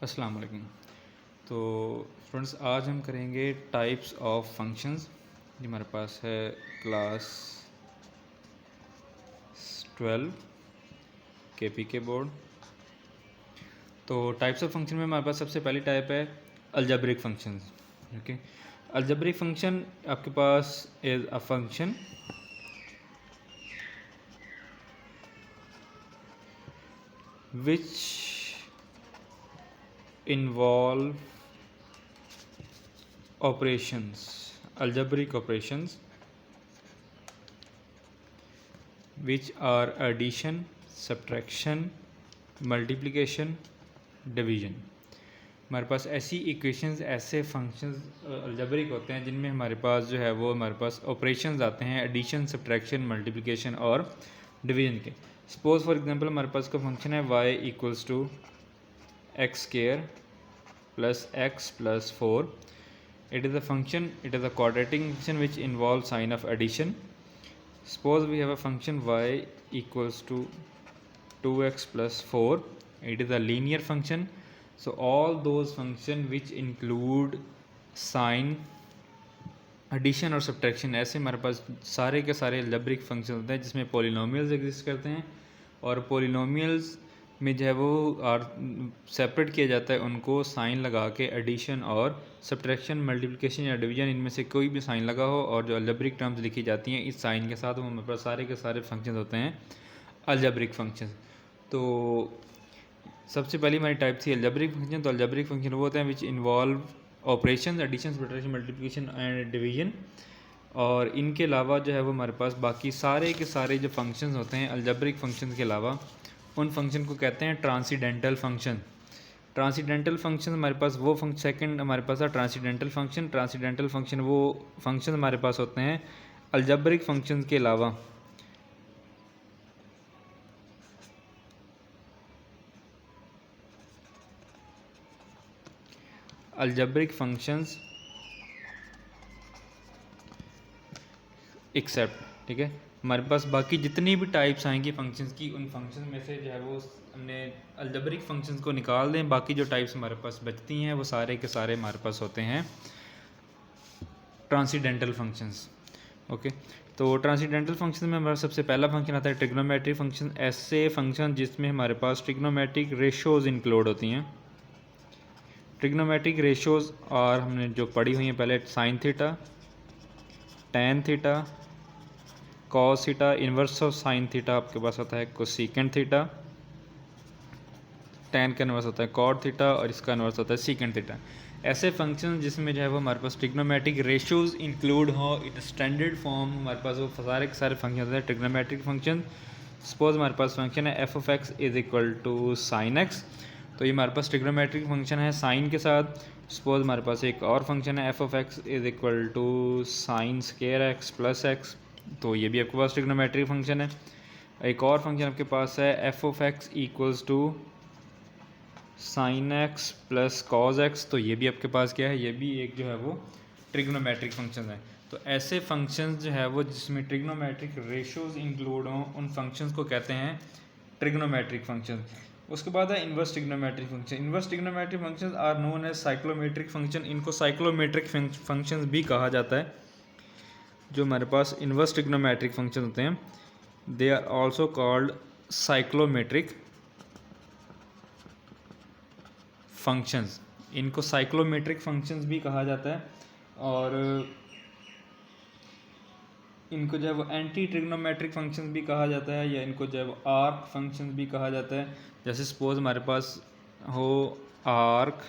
अस्सलाम वालेकुम। तो फ्रेंड्स आज हम करेंगे टाइप्स ऑफ फंक्शंस। ये हमारे पास है क्लास 12 के बोर्ड। तो टाइप्स ऑफ फंक्शन में हमारे पास सबसे पहली टाइप है algebraic functions. Okay, algebraic function आपके पास is a function which involve operations, algebraic operations which are addition, subtraction, multiplication, division। हमारे पास ऐसी इक्वेशंस, ऐसे फंक्शंस अलजेब्रिक होते हैं जिनमें हमारे पास जो है वो हमारे पास ऑपरेशंस आते हैं एडिशन, सब्ट्रैक्शन, मल्टीप्लिकेशन और डिवीजन के। सपोज फॉर एग्जांपल हमारे पास का फंक्शन है y equals to x square plus x plus 4। it is a function, it is a quadratic function which involves sign of addition. Suppose we have a function y equals to 2x plus 4. It is a linear function. So all those functions which include sign addition और subtraction, ऐसे हमारे पास सारे के सारे algebraic function होते हैं जिसमें polynomials exist करते हैं और पॉलिनोमियल्स में जो है वो सेपरेट किया जाता है उनको साइन लगा के एडिशन और सब्ट्रैक्शन, मल्टीप्लिकेशन या डिवीजन, इनमें से कोई भी साइन लगा हो और जो अलजेब्रिक टर्म्स लिखी जाती हैं इस साइन के साथ, वो हमारे पास सारे के सारे फंक्शन होते हैं अलजेब्रिक फंक्शन। तो सबसे पहली हमारी टाइप थी अलजेब्रिक फंक्शन। तो अलजेब्रिक फंक्शन वो होते हैं which involve operation, addition, subtraction, multiplication and division. और इनके अलावा जो है वो हमारे पास बाकी सारे के सारे जो फंक्शंस होते हैं अलजेब्रिक फंक्शन के अलावा, उन फंक्शन को कहते हैं ट्रांसीडेंटल फंक्शन। ट्रांसीडेंटल फंक्शन हमारे पास वो सेकंड हमारे पास है ट्रांसीडेंटल फंक्शन। ट्रांसीडेंटल फंक्शन वो फंक्शन हमारे पास होते हैं अलजेब्रिक फंक्शन के अलावा। अलजेब्रिक फंक्शंस एक्सेप्ट, ठीक है, हमारे पास बाकी जितनी भी टाइप्स आएंगी फंक्शंस की, उन फंक्शन में से जो है वो हमने अलजेब्रिक फंक्शंस को निकाल दें, बाकी जो टाइप्स हमारे पास बचती हैं वो सारे के सारे हमारे पास होते हैं ट्रांसीडेंटल फंक्शंस। ओके, तो ट्रांसीडेंटल फंक्शन में हमारा सबसे पहला फंक्शन आता है ट्रिग्नोमेट्रिक फंक्शन। ऐसे फंक्शन जिसमें हमारे पास ट्रिग्नोमेट्रिक रेशोज़ इंक्लूड होती हैं। ट्रिग्नोमेट्रिक रेशोज़ और हमने जो पढ़ी हुई हैं पहले, sine theta, tan theta, cos theta, inverse of sine theta आपके पास आता है कोसेकेंट थीटा, टैन का इन्वर्स होता है कॉट थीटा और इसका इन्वर्स होता है सीकेंट थीटा। ऐसे फंक्शन जिसमें जो है वो हमारे पास ट्रिग्नोमेट्रिक रेशियोज इंक्लूड हो इन स्टैंडर्ड फॉर्म, हमारे पास वो सारे के सारे फंक्शन होते हैं ट्रिग्नोमेट्रिक फंक्शन। सपोज हमारे पास फंक्शन है f of x is equal to sine x, तो ये हमारे पास ट्रिग्नोमेट्रिक फंक्शन है साइन के साथ। सपोज हमारे पास एक और फंक्शन है f of x is equal to sine square x plus x, तो ये भी आपके पास ट्रिग्नोमेट्रिक फंक्शन है। एक और फंक्शन आपके पास है f of x equals to sine x plus cos x, तो ये भी आपके पास क्या है, ये भी एक जो है वो ट्रिग्नोमेट्रिक फंक्शन है। तो ऐसे फंक्शंस जो है वो जिसमें ट्रिग्नोमेट्रिक रेशियोज इंक्लूड हों, उन फंक्शंस को कहते हैं ट्रिग्नोमेट्रिक फंक्शन। उसके बाद है inverse trigonometric function. Inverse trigonometric functions are known as cyclometric function. इनको साइक्लोमेट्रिक फंक्शंस भी कहा जाता है। जो हमारे पास इन्वर्स ट्रिग्नोमेट्रिक फंक्शन होते हैं they are also called cyclometric functions. इनको साइक्लोमेट्रिक फंक्शंस भी कहा जाता है और इनको जो है वो एंटी ट्रिग्नोमेट्रिक फंक्शंस भी कहा जाता है, या इनको जो है वो आर्क फंक्शंस भी कहा जाता है। जैसे सपोज हमारे पास हो arc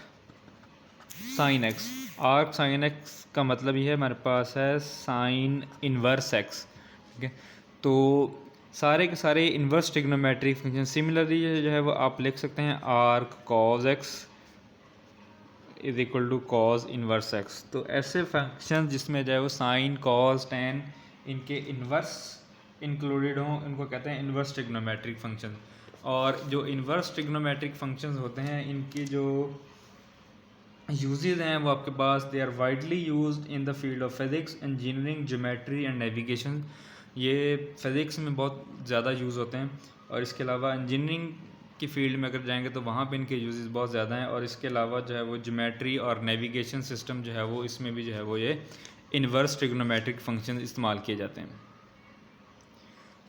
sine x. Arc sine x का मतलब ये है हमारे पास है साइन इन्वर्स एक्स, ठीक है। तो सारे के सारे इन्वर्स ट्रिग्नोमेट्रिक फंक्शन सिमिलरली जो है वो आप लिख सकते हैं arc cos x is equal to cos inverse x. तो ऐसे फंक्शन जिसमें जो है वो साइन कॉज टैन इनके इन्वर्स इंक्लूडेड हों, इनको कहते हैं इन्वर्स ट्रिग्नोमेट्रिक फंक्शन। और जो इन्वर्स ट्रिग्नोमेट्रिक फंक्शंस होते हैं इनकी जो यूजेज हैं वो आपके पास they are widely used in the field of physics, engineering, geometry and navigation. ये फिज़िक्स में बहुत ज़्यादा यूज़ होते हैं और इसके अलावा इंजीनियरिंग की फील्ड में अगर जाएंगे तो वहाँ पे इनके यूजेस बहुत ज़्यादा हैं। और इसके अलावा जो है वो ज्योमेट्री और नेविगेशन सिस्टम जो है वो इसमें भी जो है वो ये इन्वर्स ट्रिग्नोमेट्रिक फंक्शन इस्तेमाल किए जाते हैं।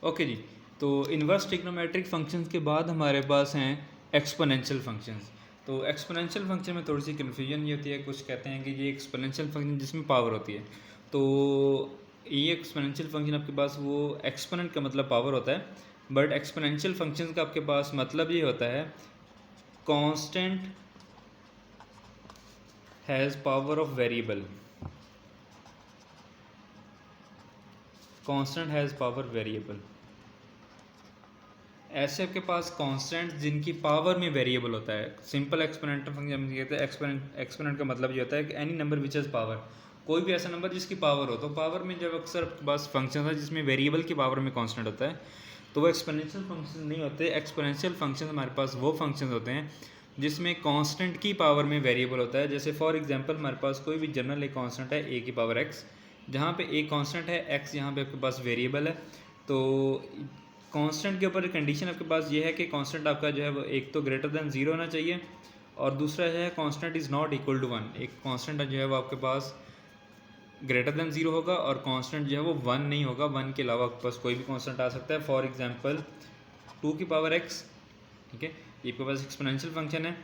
ओके जी, तो इन्वर्स ट्रिग्नोमेट्रिक फंक्शंस के बाद हमारे पास हैं एक्सपोनेंशियल फंक्शंस। तो एक्सपोनेंशियल फंक्शन में थोड़ी सी कन्फ्यूजन ये होती है, कुछ कहते हैं कि ये एक्सपोनेंशियल फंक्शन जिसमें पावर होती है। तो ये एक्सपोनेंशियल फंक्शन आपके पास वो एक्सपोनेंट का मतलब पावर होता है, बट एक्सपोनेंशियल फंक्शन का आपके पास मतलब ये होता है constant has power of variable, constant has power variable. ऐसे आपके पास कांस्टेंट जिनकी पावर में वेरिएबल होता है। सिंपल एक्सपोनेंशियल फंक्शन हम कहते हैं एक्सपोनेंट का मतलब ये होता है कि any number which has power, कोई भी ऐसा नंबर जिसकी पावर हो। तो पावर में जब अक्सर आपके पास फंक्शन है जिसमें वेरिएबल की पावर में कांस्टेंट होता है तो वो एक्सपोनेंशियल फंक्शन नहीं होते। एक्सपोनेंशियल फंक्शन हमारे पास वो फंक्शन होते हैं जिसमें कांस्टेंट की पावर में वेरिएबल होता है। जैसे फॉर एग्जांपल हमारे पास कोई भी जनरल एक कांस्टेंट है a की पावर x, जहाँ पे a कांस्टेंट है, x यहाँ पे आपके पास वेरिएबल है। तो कांस्टेंट के ऊपर कंडीशन आपके पास ये है कि कांस्टेंट आपका जो है वो एक तो ग्रेटर देन 0 होना चाहिए और दूसरा है constant is not equal to 1। एक कांस्टेंट जो है वो आपके पास ग्रेटर देन 0 होगा और कांस्टेंट जो है वो 1 नहीं होगा। 1 के अलावा आपके पास कोई भी कांस्टेंट आ सकता है। फॉर एग्जांपल 2 की पावर x, ठीक है, ये आपके पास एक्सपोनेंशियल फंक्शन है।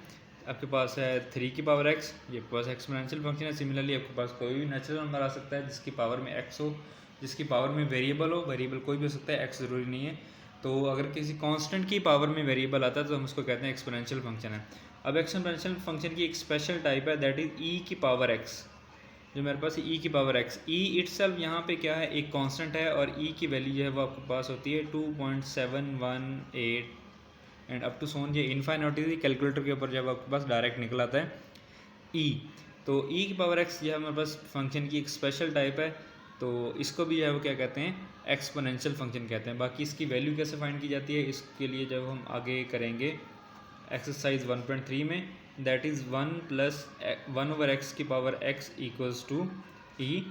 आपके पास है 3 की पावर x, ये आपके पास एक्सपोनेंशियल फंक्शन है। सिमिलरली आपके पास कोई भी नेचुरल नंबर आ सकता है जिसकी पावर में x हो, जिसकी पावर में वेरिएबल हो। वेरिएबल कोई भी हो सकता है, x ज़रूरी नहीं है। तो अगर किसी कांस्टेंट की पावर में वेरिएबल आता है तो हम उसको कहते हैं एक्सपोनेंशियल फंक्शन है। अब एक्सपोनेंशियल फंक्शन की एक स्पेशल टाइप है, दैट इज़ e की पावर x। जो मेरे पास e की पावर x, e इटसेल्फ यहाँ पे क्या है, एक कांस्टेंट है और e की वैल्यू जो है वो आपके पास होती है 2.718 एंड अप टू सोन। ये इनफाइनाइट होती है कैलकुलेटर के ऊपर जब आपके पास डायरेक्ट निकल आता है e। तो e की पावर x जो है हमारे पास फंक्शन की एक स्पेशल टाइप है। तो इसको भी जो है वो क्या कहते हैं, एक्सपोनेंशियल फंक्शन कहते हैं। बाकी इसकी वैल्यू कैसे फाइंड की जाती है इसके लिए जब हम आगे करेंगे एक्सरसाइज 1.3 में, दैट इज़ 1 प्लस 1/x की power x equals to e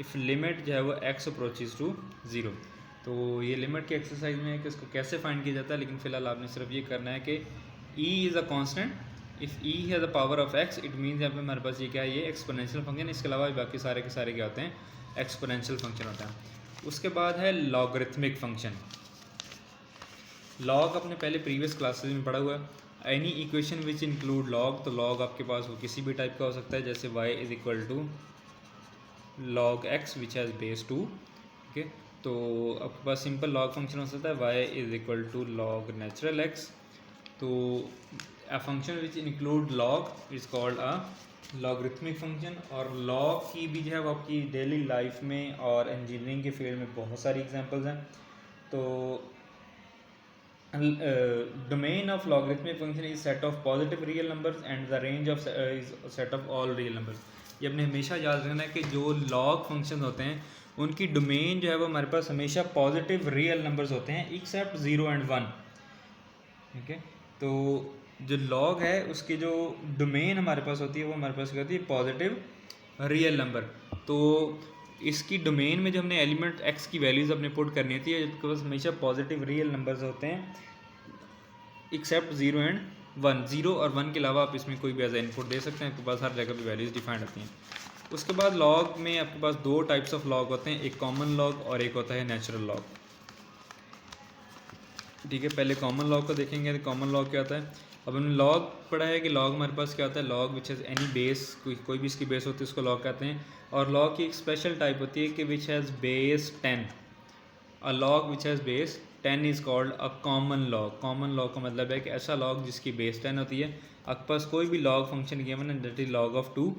if limit जो है वो x अप्रोचेज टू 0। तो ये लिमिट की एक्सरसाइज में है कि इसको कैसे फाइंड किया जाता है, लेकिन फ़िलहाल आपने सिर्फ ये करना है कि e is a constant if e has the power of x, it means यहाँ पे हमारे पास ये क्या है, ये एक्सपोनेंशियल फंक्शन। इसके अलावा बाकी सारे के सारे क्या होते हैं, एक्सपोनेंशियल फंक्शन होता है। उसके बाद है लॉगरिथमिक फंक्शन। लॉग अपने पहले प्रीवियस क्लासेज में पढ़ा हुआ है। Any equation which include log, तो लॉग आपके पास वो किसी भी टाइप का हो सकता है, जैसे y is equal to log x which has base 2। ठीक है, तो आपके पास सिंपल लॉग फंक्शन हो सकता है y is equal to log natural x। तो a function which include log is called a logarithmic function. और लॉग की भी जो है वो आपकी डेली लाइफ में और इंजीनियरिंग के फील्ड में बहुत सारी एग्जांपल्स हैं। तो domain of logarithmic function is set of positive real numbers and the range of is set of all real numbers। ये अपने हमेशा याद रखना है कि जो लॉग फंक्शन होते हैं उनकी डोमेन जो है वो हमारे पास हमेशा पॉजिटिव रियल नंबर्स होते हैं एक्सेप्ट 0 एंड 1। ठीक है, तो जो लॉग है उसकी जो डोमेन हमारे पास होती है वो हमारे पास क्या होती है, पॉजिटिव रियल नंबर। तो इसकी डोमेन में जो हमने एलिमेंट x की वैल्यूज़ अपने पुट करनी थी, इसके पास हमेशा पॉजिटिव रियल नंबर्स होते हैं एक्सेप्ट 0 एंड 1। 0 और 1 के अलावा आप इसमें कोई भी एज इनपुट दे सकते हैं, आपके पास हर जगह पे वैल्यूज़ डिफाइंड होती हैं। उसके बाद लॉग में आपके पास दो टाइप्स ऑफ लॉग होते हैं, एक कॉमन लॉग और एक होता है नेचुरल लॉग। ठीक है, पहले कॉमन लॉग को देखेंगे। तो कॉमन लॉग क्या होता है, अब हमने लॉग पढ़ा है कि लॉग हमारे पास क्या होता है, log which has any base, कोई भी इसकी बेस होती है उसको लॉग कहते हैं। और लॉग की एक स्पेशल टाइप होती है कि विच has base 10। A log which has base 10 is called a common log. Common log का मतलब है कि ऐसा लॉग जिसकी बेस 10 होती है। आपके पास कोई भी लॉग फंक्शन गिवन है दैट इज लॉग ऑफ 2,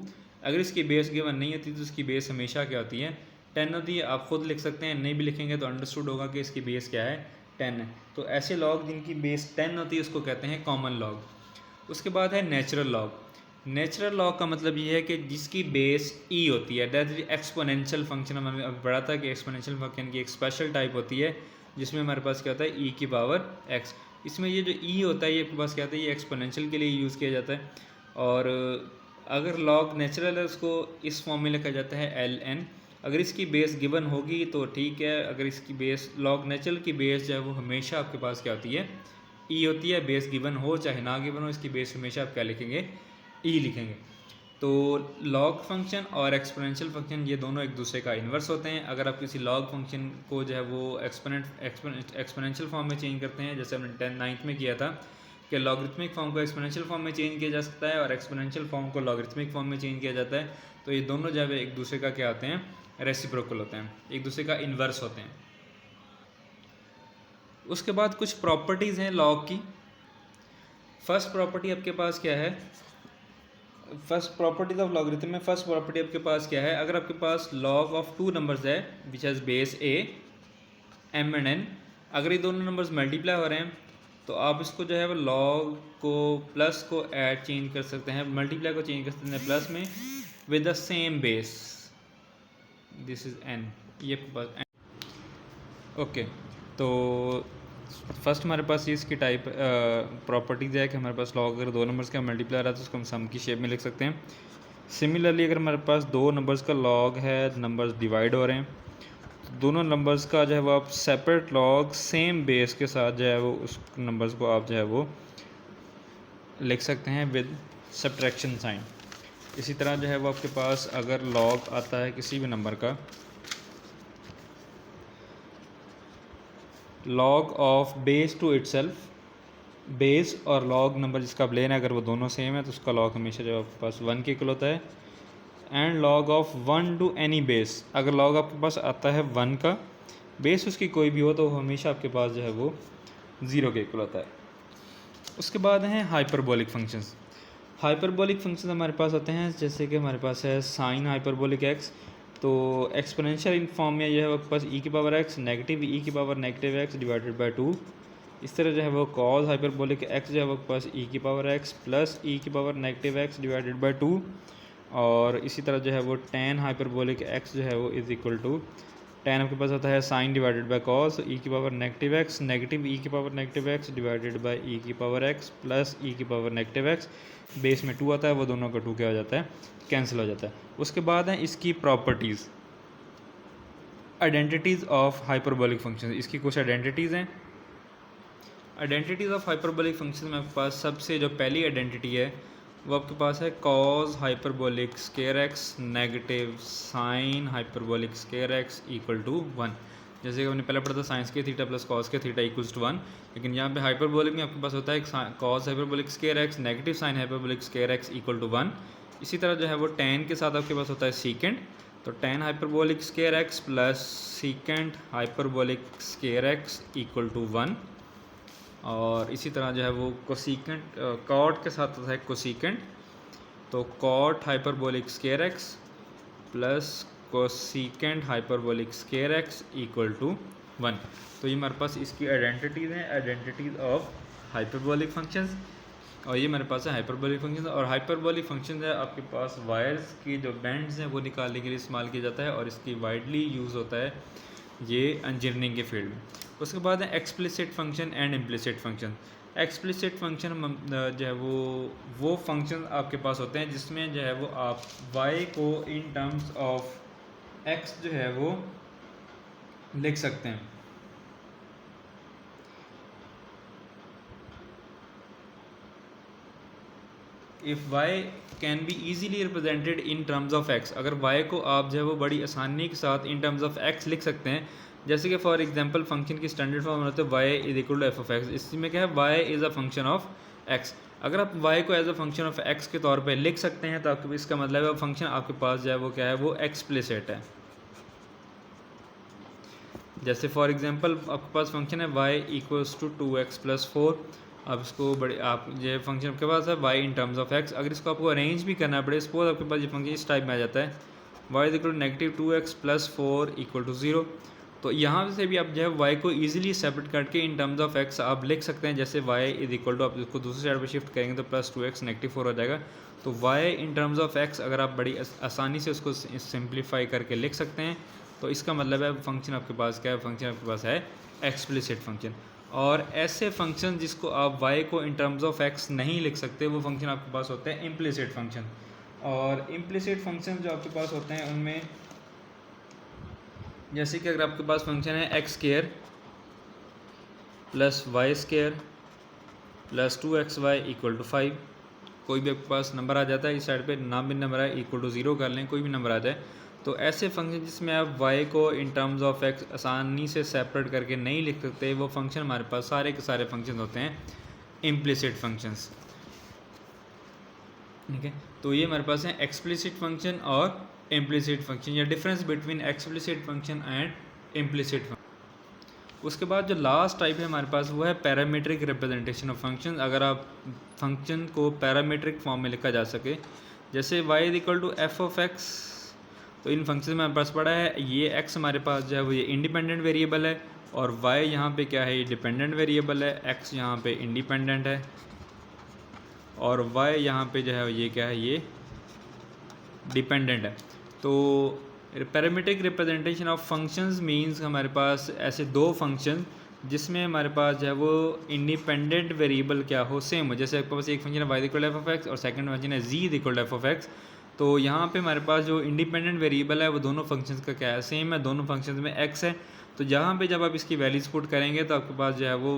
अगर इसकी बेस गिवन नहीं होती तो इसकी बेस हमेशा क्या होती है, 10 होती है। आप खुद लिख सकते हैं, नहीं भी लिखेंगे तो अंडरस्टूड होगा कि इसकी बेस क्या है, 10 है। तो ऐसे लॉग जिनकी बेस 10 होती है उसको कहते हैं कॉमन लॉग। उसके बाद है नेचुरल लॉग। नेचुरल लॉग का मतलब ये है कि जिसकी बेस ई होती है, दैट इज एक्सपोनेंशियल फंक्शन। हमने अभी पढ़ा था कि एक्सपोनेंशियल फंक्शन की एक स्पेशल टाइप होती है जिसमें हमारे पास क्या होता है, ई की पावर एक्स। इसमें ये जो ई होता है ये आपके पास क्या होता है, ये एक्सपोनेंशियल के लिए यूज़ किया जाता है। और अगर लॉग नेचुरल है उसको इस फॉर्म में लिखा जाता है एल एन। अगर इसकी बेस गिवन होगी तो ठीक है, अगर इसकी बेस लॉग नेचुरल की बेस जो है वो हमेशा आपके पास क्या होती है, ई होती है, बेस गिवन हो चाहे ना गिवन हो, इसकी बेस हमेशा आप क्या लिखेंगे, ई लिखेंगे। तो लॉग फंक्शन और एक्सपोनेंशियल फंक्शन ये दोनों एक दूसरे का इन्वर्स होते हैं। अगर आप किसी लॉग फंक्शन को जो है वो एक्सपोनेंशियल फॉर्म में चेंज करते हैं, जैसे हमने 9th में किया था कि लॉगरिथमिक फॉर्म को एक्सपोनेंशियल फॉर्म में चेंज किया जा सकता है और एक्सपोनेंशियल फॉर्म को लॉगरिथमिक फॉर्म में चेंज किया जाता है, तो ये दोनों जो है एक दूसरे का क्या होते हैं, रेसिप्रोकल होते हैं, एक दूसरे का इन्वर्स होते हैं। उसके बाद कुछ प्रॉपर्टीज़ हैं लॉग की। फर्स्ट प्रॉपर्टी आपके पास क्या है, फर्स्ट प्रॉपर्टीज ऑफ लॉगरिथम में फर्स्ट प्रॉपर्टी आपके पास क्या है, अगर आपके पास लॉग ऑफ टू नंबर्स है which has base a m and n, अगर ये दोनों नंबर्स मल्टीप्लाई हो रहे हैं तो आप इसको जो है वो लॉग को प्लस को ऐड चेंज कर सकते हैं, मल्टीप्लाई को चेंज कर सकते हैं प्लस में with the same base, this is an, ये आपके पास एन। ओके, तो फर्स्ट हमारे पास इसकी टाइप प्रॉपर्टीज़ है कि हमारे पास लॉग अगर दो नंबर्स का मल्टीप्लाई रहा है तो उसको हम सम की शेप में लिख सकते हैं। सिमिलरली अगर हमारे पास दो नंबर्स का लॉग है, नंबर्स डिवाइड हो रहे हैं, तो दोनों नंबर्स का जो है वो आप सेपरेट लॉग सेम बेस के साथ जो है वो उस नंबर्स को आप जो है वो लिख सकते हैं विद सब्ट्रैक्शन साइन। इसी तरह जो है वो आपके पास अगर लॉग आता है किसी भी नंबर का, log of base to itself, base और लॉग नंबर जिसका आप लेना है अगर वो दोनों सेम है तो उसका लॉग हमेशा जो आपके पास 1 के इक्वल होता है। And log of 1 to any base, अगर लॉग आपके पास आता है 1 का, बेस उसकी कोई भी हो तो हमेशा आपके पास जो है वो 0 के इक्वल होता है। उसके बाद हैं हाइपरबोलिक फंक्शंस। हाइपरबोलिक फंक्शंस हमारे पास होते हैं जैसे कि हमारे पास है साइन हाइपरबोलिक एक्स, तो एक्सपोनेंशियल इन फॉर्म में यह है आपके पास ई की पावर एक्स नेगेटिव ई की power negative x divided bye 2। इस तरह जो है वो कॉज हाइपरबोलिक एक्स जो है वो आपके पास ई की पावर एक्स प्लस ई की power negative x divided bye 2। और इसी तरह जो है वो टेन हाइपरबोलिक एक्स जो है वो इज़ इक्वल टू टेन आपके पास होता है sine divided by cos E की power negative x negative E की power negative x divided by E की पावर एक्स प्लस ई की पावर नेगेटिव एक्स, बेस में 2 आता है, वो दोनों का 2 क्या हो जाता है, कैंसिल हो जाता है। उसके बाद है इसकी properties, identities of hyperbolic function. इसकी कुछ आइडेंटिटीज़ हैं। आइडेंटिटीज़ ऑफ हाइपरबोलिक फंक्शन में आपके पास सबसे जो पहली आइडेंटिटी है वो आपके पास है cos hyperbolic square x negative sine hyperbolic square x equal to 1। जैसे कि हमने पहले पढ़ा था साइंस के थीटा प्लस कॉस के थीटा इक्वल्स टू 1, लेकिन यहाँ पे हाइपरबोलिक में आपके पास होता है cos hyperbolic square x negative sine hyperbolic square x equal to 1। इसी तरह जो है वो टेन के साथ आपके पास होता है सीकेंड, तो tan hyperbolic square x plus secant hyperbolic square x equal to 1। और इसी तरह जो है वो कोसिकेंट कॉट के साथ होता है कोसिकेंट, तो cot hyperbolic square x plus cosecant hyperbolic square x equal to 1। तो ये हमारे पास इसकी आइडेंटिटीज़ हैं, आइडेंटिटीज़ ऑफ हाइपरबोलिक फंक्शंस। और ये मेरे पास है हाइपरबोलिक फंक्शन। और हाइपरबोलिक फंक्शन है आपके पास वायर्स की जो बैंड्स हैं वो निकालने के लिए इस्तेमाल किया जाता है और इसकी वाइडली यूज़ होता है ये इंजीनियरिंग के फील्ड में। उसके बाद है explicit function and implicit function. Explicit function जो है वो फंक्शन आपके पास होते हैं जिसमें जो है वो आप y को इन टर्म्स ऑफ x जो है वो लिख सकते हैं। If y can be easily represented in terms of x, अगर y को आप जो है वो बड़ी आसानी के साथ इन टर्म्स ऑफ x लिख सकते हैं, जैसे कि फॉर एग्जांपल फंक्शन की स्टैंडर्ड फॉर्म होता है y is equal to f of x. इसमें क्या है, y is a function of x। अगर आप y को as a function of x के तौर पे लिख सकते हैं तो आपके इसका मतलब है फंक्शन आपके पास जो है वो क्या है, वो एक्सप्लिसिट है। जैसे फॉर एग्जांपल आपके पास फंक्शन है y equals to 2x plus 4। अब इसको बड़े आप ये फंक्शन आपके पास है y in terms of x, अगर इसको आपको अरेंज भी करना पड़े, सपोज आपके पास ये फंक्शन इस टाइप में आ जाता है y is equal to negative 2x plus 4 equal to 0, तो यहाँ से भी आप जो है y को ईजिली सेपरेट करके इन टर्म्स ऑफ x आप लिख सकते हैं। जैसे y इज इक्वल टू आप इसको दूसरी साइड पर शिफ्ट करेंगे तो प्लस 2x नेगेटिव 4 हो जाएगा। तो y in terms of x अगर आप बड़ी आसानी से उसको सिंप्लीफाई करके लिख सकते हैं तो इसका मतलब है फंक्शन आपके पास क्या है, फंक्शन आपके पास है एक्सप्लिसिट फंक्शन। और ऐसे फंक्शन जिसको आप y को इन टर्म्स ऑफ x नहीं लिख सकते वो फंक्शन आपके पास होते हैं इम्प्लिसिट फंक्शन। और इम्प्लिसिट फंक्शन जो आपके पास होते हैं उनमें जैसे कि अगर आपके पास फंक्शन है x square plus y square plus 2xy equal to 5। कोई भी आपके पास नंबर आ जाता है इस साइड पे, नाम भी नंबर है इक्वल टू 0 कर लें, कोई भी नंबर आ जाए। तो ऐसे फंक्शन जिसमें आप y को इन टर्म्स ऑफ x आसानी से सेपरेट करके नहीं लिख सकते, वो फंक्शन हमारे पास सारे के सारे फंक्शन होते हैं इम्प्लिसिट फंक्शंस। ठीक है, तो ये हमारे पास है एक्सप्लिसिट फंक्शन और इम्प्लिसिट फंक्शन, या difference between explicit function and implicit function. उसके बाद जो लास्ट टाइप है हमारे पास वो है पैरामीट्रिक रिप्रेजेंटेशन ऑफ फंक्शन। अगर आप फंक्शन को पैरामीट्रिक फॉर्म में लिखा जा सके, जैसे y equal to f of x, तो इन फंक्शन में हमारे पास पड़ा है ये x हमारे पास जो है वो ये इंडिपेंडेंट वेरिएबल है, और y यहाँ पे क्या है, ये डिपेंडेंट वेरिएबल है, x यहाँ पे इंडिपेंडेंट है, और y यहाँ पे जो है ये क्या है, ये डिपेंडेंट है। तो parametric representation of functions means हमारे पास ऐसे दो फंक्शन जिसमें हमारे पास जो है वो इंडिपेंडेंट वेरिएबल क्या हो, सेम हो। जैसे आपके पास एक फंक्शन है y equal F of x और सेकंड फंक्शन है z equal F of x. तो यहाँ पे हमारे पास जो इंडिपेंडेंट वेरिएबल है वो दोनों फंक्शंस का क्या है, सेम है, दोनों फंक्शंस में x है। तो जहाँ पे जब आप इसकी वैल्यूज पुट करेंगे तो आपके पास जो है वो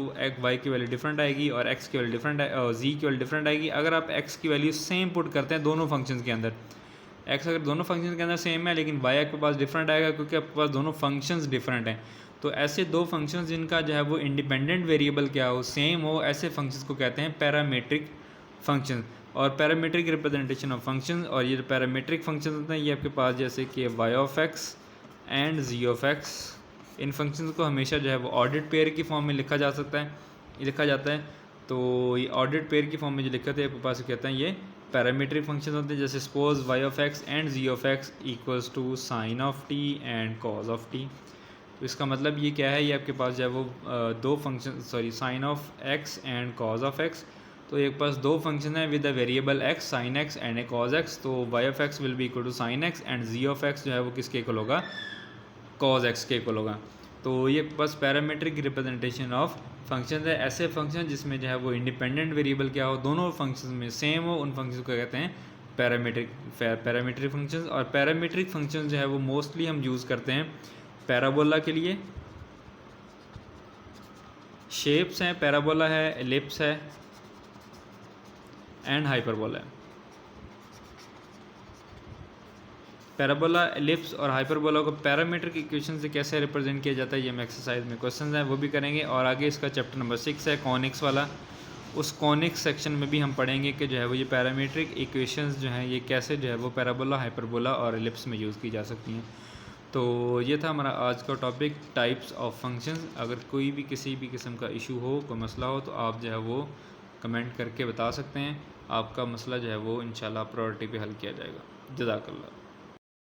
y की वैल्यू डिफरेंट आएगी और x की वैल्यू डिफरेंट और z की वैल्यू डिफरेंट आएगी। अगर आप x की वैल्यू सेम पुट करते हैं दोनों फंक्शंस के अंदर, x अगर दोनों फंक्शन के अंदर सेम है लेकिन y आपके पास डिफरेंट आएगा क्योंकि आपके पास दोनों फंक्शंस डिफरेंट हैं। तो ऐसे दो फंक्शंस जिनका जो है वो इंडिपेंडेंट वेरिएबल क्या हो, सेम हो, ऐसे फंक्शंस को कहते हैं पैरामीट्रिक फंक्शन और पैरामीट्रिक रिप्रेजेंटेशन ऑफ फंक्शन। और ये पैरामीट्रिक फंक्शन होते हैं ये आपके पास जैसे कि y of x and z of x, in functions को हमेशा जो है वो ऑर्डर्ड पेयर की फॉर्म में लिखा जाता है। तो ये ऑर्डर्ड पेयर की फॉर्म में जो लिखा था आपके पास कहते हैं ये पैरामीट्रिक फंक्शन होते हैं। जैसे suppose y of x and z of x equals to sine of t and cos of t। तो इसका मतलब ये क्या है, ये आपके पास जो है वो दो function sine of x and cos of x। तो एक पास दो फंक्शन है with the variable x sine x and a cos x। तो y of x will be equal to sine x and z of x जो है वो किसके इक्वल होगा, कॉज x के इक्वल होगा। तो ये बस पैरामीट्रिक रिप्रेजेंटेशन ऑफ फंक्शन है, ऐसे फंक्शन जिसमें जो है वो इंडिपेंडेंट वेरिएबल क्या हो, दोनों फंक्शन में सेम हो, उन फंक्शन को कहते हैं पैरामीट्रिक फंक्शंस। और पैरामीट्रिक फंक्शन जो है वो मोस्टली हम यूज़ करते हैं पैराबोला के लिए। शेप्स हैं, पैराबोला है, एलिप्स है एंड हाइपरबोला है। पैराबोला, एलिप्स और हाइपरबोला को पैरामीट्रिक इक्वेशन से कैसे रिप्रेजेंट किया जाता है, ये हम एक्सरसाइज में क्वेश्चन हैं वो भी करेंगे। और आगे इसका चैप्टर नंबर 6 है कॉनिक्स वाला, उस कॉनिक्स सेक्शन में भी हम पढ़ेंगे कि जो है वो ये पैरामीट्रिक इक्वेशंस जो हैं ये कैसे जो है वो पैराबोला, हाइपरबोला और एलिप्स में यूज़ की जा सकती हैं। तो ये था हमारा आज का टॉपिक, टाइप्स ऑफ फंक्शंस। अगर कोई भी किसी भी किस्म का इशू हो, कोई मसला हो, तो आप जो है वो कमेंट करके बता सकते हैं। आपका मसला जो है वो इंशाल्लाह प्रायोरिटी पे हल किया जाएगा। जज़ाकल्लाह।